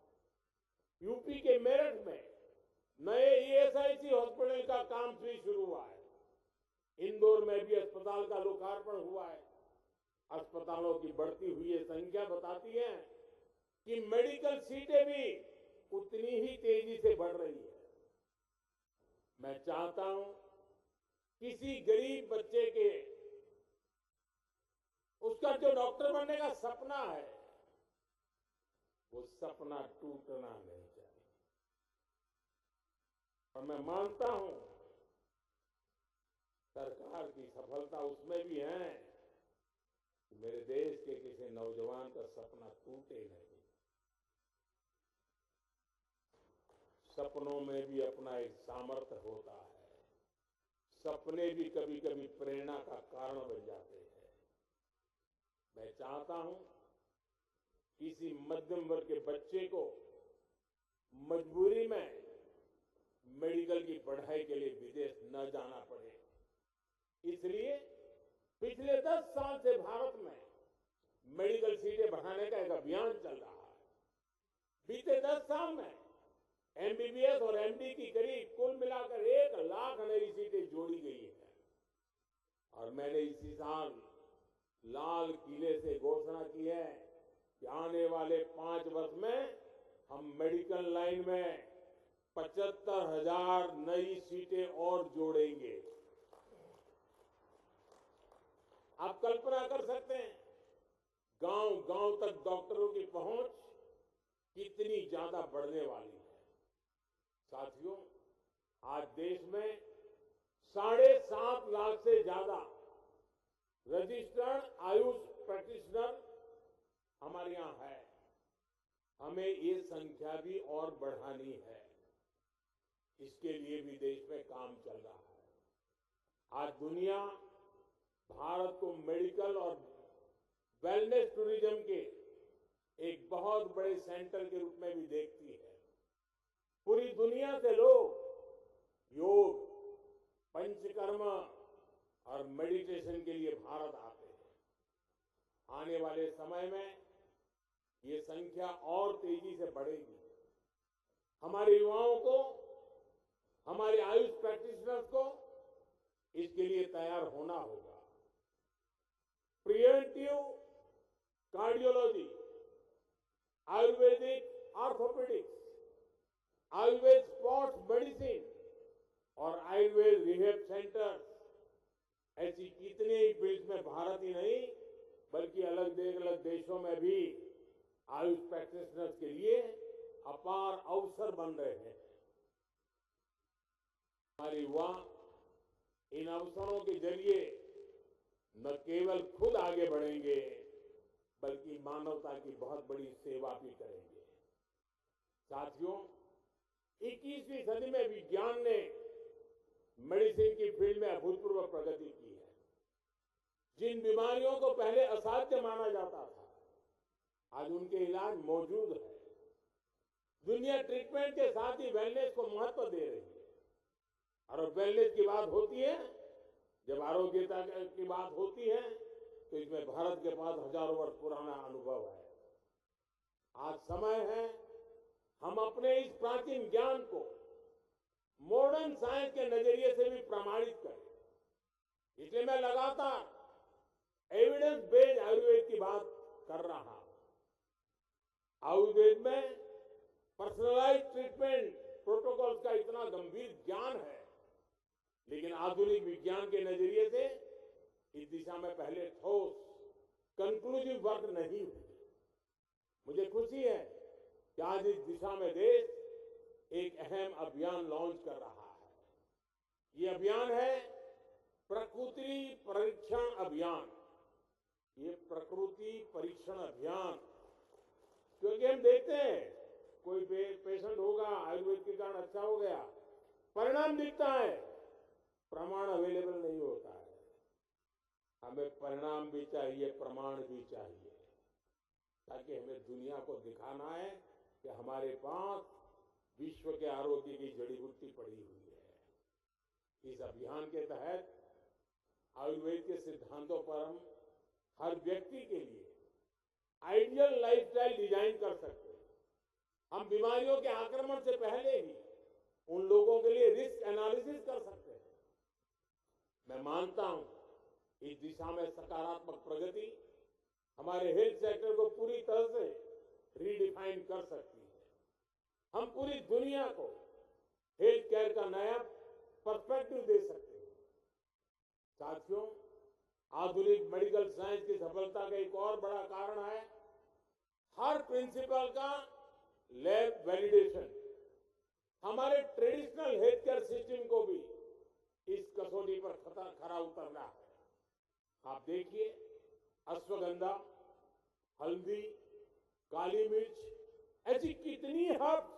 यूपी के मेरठ में नए ईएसआईसी हॉस्पिटल का काम भी शुरू हुआ है। इंदौर में भी अस्पताल का लोकार्पण हुआ है। अस्पतालों की बढ़ती हुई संख्या बताती है कि मेडिकल सीटें भी उतनी ही तेजी से बढ़ रही है। मैं चाहता हूं किसी गरीब बच्चे के उसका जो डॉक्टर बनने का सपना है वो सपना टूटना नहीं चाहिए। और मैं मानता हूं सरकार की सफलता उसमें भी है कि मेरे देश के किसी नौजवान का सपना टूटे नहीं। सपनों में भी अपना एक सामर्थ्य होता है। सपने भी कभी कभी प्रेरणा का कारण बन जाते हैं। मैं चाहता हूं किसी मध्यम वर्ग के बच्चे को मजबूरी में मेडिकल की पढ़ाई के लिए विदेश न जाना पड़े। इसलिए पिछले 10 साल से भारत में मेडिकल सीटें बढ़ाने का एक अभियान चल रहा है। बीते 10 साल में एमबीबीएस और एमडी की करीब कुल मिलाकर 1 लाख नई सीटें जोड़ी गई है। और मैंने इसी साल लाल किले से घोषणा की है कि आने वाले 5 वर्ष में हम मेडिकल लाइन में 75,000 नई सीटें और जोड़ेंगे। आप कल्पना कर सकते हैं गांव गांव तक डॉक्टरों की पहुंच कितनी ज्यादा बढ़ने वाली है। साथियों, आज देश में 7.5 लाख से ज्यादा रजिस्टर्ड आयुष प्रैक्टिशनर हमारे यहां है। हमें ये संख्या भी और बढ़ानी है। इसके लिए भी देश में काम चल रहा है। आज दुनिया भारत को मेडिकल और वेलनेस टूरिज्म के एक बहुत बड़े सेंटर के रूप में भी देखती है। पूरी दुनिया से लोग योग, पंचकर्म और मेडिटेशन के लिए भारत आते हैं। आने वाले समय में ये संख्या और तेजी से बढ़ेगी। हमारे युवाओं को, हमारे आयुष प्रैक्टिशनर्स को इसके लिए तैयार होना होगा। Preventive cardiology, Ayurvedic orthopaedics, Ayurveda sports medicine और आयुर्वेद रिहैब सेंटर, ऐसी कितनी ही फील्ड में भारत ही नहीं बल्कि अलग अलग देशों में भी आयुष प्रैक्टिशनर्स के लिए अपार अवसर बन रहे हैं। हमारे युवा इन अवसरों के जरिए न केवल खुद आगे बढ़ेंगे बल्कि मानवता की बहुत बड़ी सेवा भी करेंगे। साथियों, 21वीं सदी में विज्ञान ने मेडिसिन की फील्ड में अभूतपूर्व प्रगति की है। जिन बीमारियों को पहले असाध्य माना जाता था, आज उनके इलाज मौजूद है। दुनिया ट्रीटमेंट के साथ ही वेलनेस को महत्व दे रही है। और वेलनेस की बात होती है, जब आरोग्यता की बात होती है, तो इसमें भारत के पास हजारों वर्ष पुराना अनुभव है। आज समय है हम अपने इस प्राचीन ज्ञान को मॉडर्न साइंस के नजरिए से भी प्रमाणित करें। इसलिए मैं लगातार एविडेंस बेस्ड आयुर्वेद की बात कर रहा हूं। आयुर्वेद में पर्सनलाइज ट्रीटमेंट प्रोटोकॉल्स का इतना गंभीर ज्ञान है, लेकिन आधुनिक विज्ञान के नजरिए से इस दिशा में पहले ठोस कंक्लूसिव वर्क नहीं हुई। मुझे खुशी है कि आज इस दिशा में देश एक अहम अभियान लॉन्च कर रहा है। ये अभियान है प्रकृति परीक्षण अभियान। ये प्रकृति परीक्षण अभियान, क्योंकि हम देखते हैं कोई पेशेंट होगा, आयुर्वेद के कारण अच्छा हो गया, परिणाम दिखता है, प्रमाण अवेलेबल नहीं होता है। हमें परिणाम भी चाहिए, प्रमाण भी चाहिए, ताकि हमें दुनिया को दिखाना है कि हमारे पास विश्व के आरोग्य की जड़ी बूटी पड़ी हुई है। इस अभियान के तहत आयुर्वेद के सिद्धांतों पर हम हर व्यक्ति के लिए आइडियल लाइफस्टाइल डिजाइन कर सकते हैं। हम बीमारियों के आक्रमण से पहले ही उन लोगों के लिए रिस्क एनालिसिस कर सकते हैं। मैं मानता हूं इस दिशा में सकारात्मक प्रगति हमारे हेल्थ सेक्टर को पूरी तरह से रीडिफाइन कर सकती है। हम पूरी दुनिया को हेल्थ केयर का नया पर्सपेक्टिव दे सकते हैं। साथियों, आधुनिक मेडिकल साइंस की सफलता का एक और बड़ा कारण है हर प्रिंसिपल का लैब वैलिडेशन। हमारे ट्रेडिशनल हेल्थ केयर सिस्टम को भी इस कसौटी पर खरा उतरना है। आप देखिए, अश्वगंधा, हल्दी, काली मिर्च, ऐसी कितनी हर्ब्स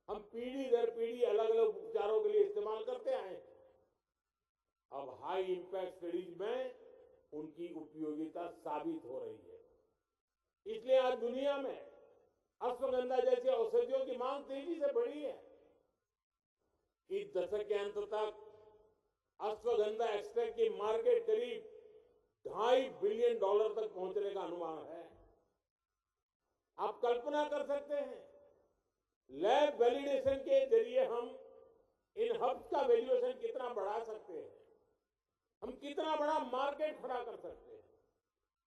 हम पीढ़ी दर पीढ़ी अलग अलग उपचारों के लिए इस्तेमाल करते आए हैं। अब हाई इंपैक्ट स्टडीज में उनकी उपयोगिता साबित हो रही है। इसलिए आज दुनिया में अश्वगंधा जैसी औषधियों की मांग तेजी से बढ़ी है। इस दशक के अंत तक अश्वगंधा एक्सट्रैक्ट की मार्केट करीब $2.5 बिलियन तक पहुंचने का अनुमान है। आप कल्पना कर सकते हैं, लैब वैलिडेशन के जरिए हम इन हब्स का वैल्यूएशन कितना बढ़ा सकते हैं, हम कितना बड़ा मार्केट खड़ा कर सकते हैं।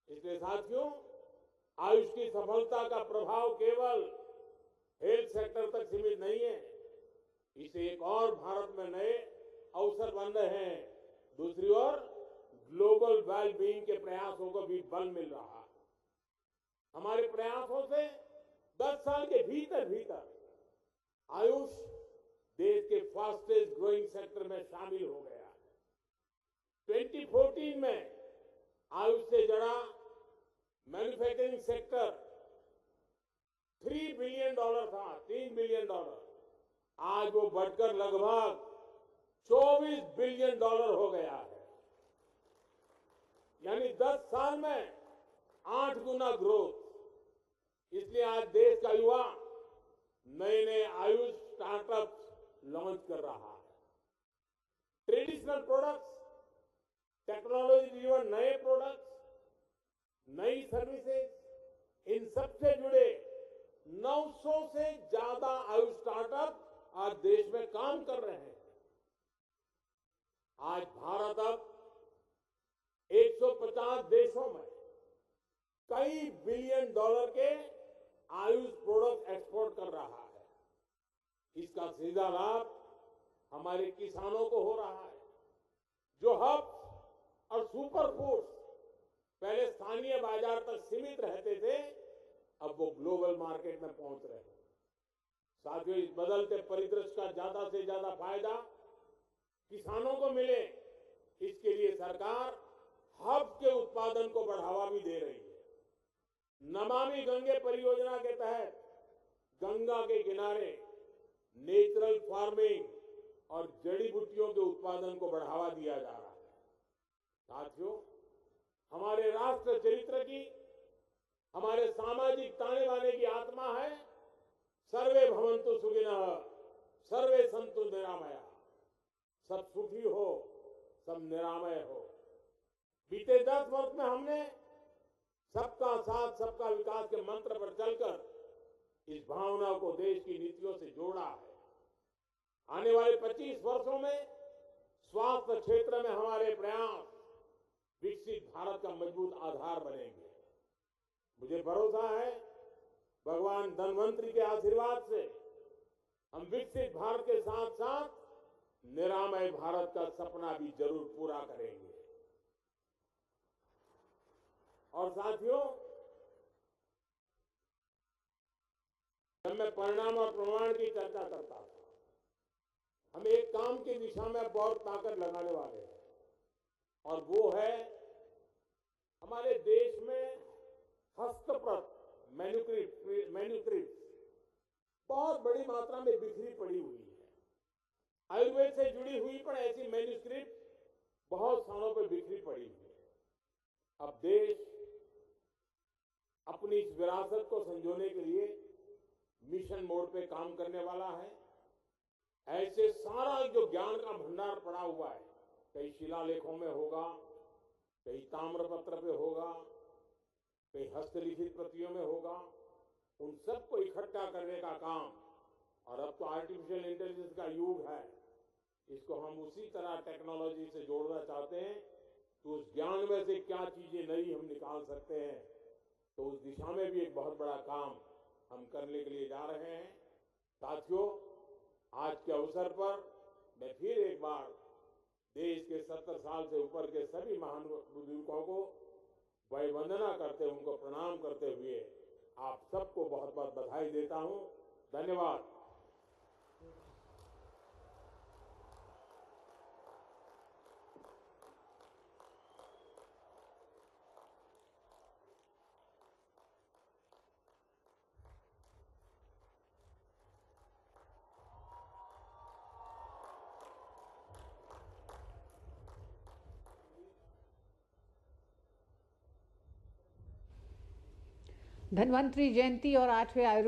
इसलिए साथियों, आयुष की सफलता का प्रभाव केवल हेल्थ सेक्टर तक सीमित नहीं है, इसे एक और भारत में नए अवसर बन रहे हैं। दूसरी ओर ग्लोबल वेलबीइंग के प्रयासों को भी बल मिल रहा है। हमारे प्रयासों से 10 साल के भीतर आयुष देश के फास्टेस्ट ग्रोइंग सेक्टर में शामिल हो गया। 2014 में आयुष से जुड़ा मैन्युफैक्चरिंग सेक्टर $3 बिलियन था, $3 बिलियन। आज वो बढ़कर लगभग $24 बिलियन हो गया है। यानी 10 साल में 8 गुना ग्रोथ। इसलिए आज देश का युवा नए नए आयुष स्टार्टअप्स लॉन्च कर रहा है। ट्रेडिशनल प्रोडक्ट्स, टेक्नोलॉजी ड्रिवन नए प्रोडक्ट्स, नई सर्विसेज, इन सबसे जुड़े 900 से ज्यादा आयुष स्टार्टअप आज देश में काम कर रहे हैं। आज भारत अब 150 देशों में कई बिलियन डॉलर के आयुष प्रोडक्ट एक्सपोर्ट कर रहा है। इसका सीधा लाभ हमारे किसानों को हो रहा है। जो हब्स और सुपर फूड्स पहले स्थानीय बाजार तक सीमित रहते थे, अब वो ग्लोबल मार्केट में पहुंच रहे हैं। साथियों, इस बदलते परिदृश्य का ज्यादा से ज्यादा फायदा किसानों को मिले, इसके लिए सरकार हब के उत्पादन को बढ़ावा भी दे रही है। नमामि गंगे परियोजना के तहत गंगा के किनारे नेचुरल फार्मिंग और जड़ी बूटियों के उत्पादन को बढ़ावा दिया जा रहा है। साथियों, हमारे राष्ट्र चरित्र की, हमारे सामाजिक ताने बाने की आत्मा है, सर्वे भवन्तु सुखिनः, सर्वे सन्तु निरामया। सब सुखी हो, सब निरामय हो। बीते 10 वर्ष में हमने सबका साथ सबका विकास के मंत्र पर चलकर इस भावना को देश की नीतियों से जोड़ा है। आने वाले 25 वर्षों में स्वास्थ्य क्षेत्र में हमारे प्रयास विकसित भारत का मजबूत आधार बनेंगे। मुझे भरोसा है, भगवान धन्वंतरी के आशीर्वाद से हम विकसित भारत के साथ साथ निरामय भारत का सपना भी जरूर पूरा करेंगे। और साथियों, जब मैं परिणाम और प्रमाण की चर्चा करता था, हम एक काम की दिशा में बहुत ताकत लगाने वाले हैं, और वो है हमारे देश में हस्तप्रत मैन्युस्क्रिप्ट बहुत बड़ी मात्रा में बिखरी पड़ी हुई है। आयुर्वेद से जुड़ी हुई पर ऐसी मैन्युस्क्रिप्ट बहुत स्थानों पर बिखरी पड़ी हुई है। अब देश अपनी इस विरासत को संजोने के लिए मिशन मोड पे काम करने वाला है। ऐसे सारा जो ज्ञान का भंडार पड़ा हुआ है, कई शिलालेखों में होगा, कई ताम्रपत्र पे होगा, कई हस्तलिखित प्रतियों में होगा, उन सबको इकट्ठा करने का काम, और अब तो आर्टिफिशियल इंटेलिजेंस का युग है, इसको हम उसी तरह टेक्नोलॉजी से जोड़ना चाहते हैं। तो उस ज्ञान में से क्या चीजें नई हम निकाल सकते हैं, तो उस दिशा में भी एक बहुत बड़ा काम हम करने के लिए जा रहे हैं। साथियों, आज के अवसर पर मैं फिर एक बार देश के 70 साल से ऊपर के सभी महान बुजुर्गों को वंदना करते, उनको प्रणाम करते हुए आप सबको बहुत बहुत बधाई देता हूं। धन्यवाद। धन्वंतरी जयंती और 8वें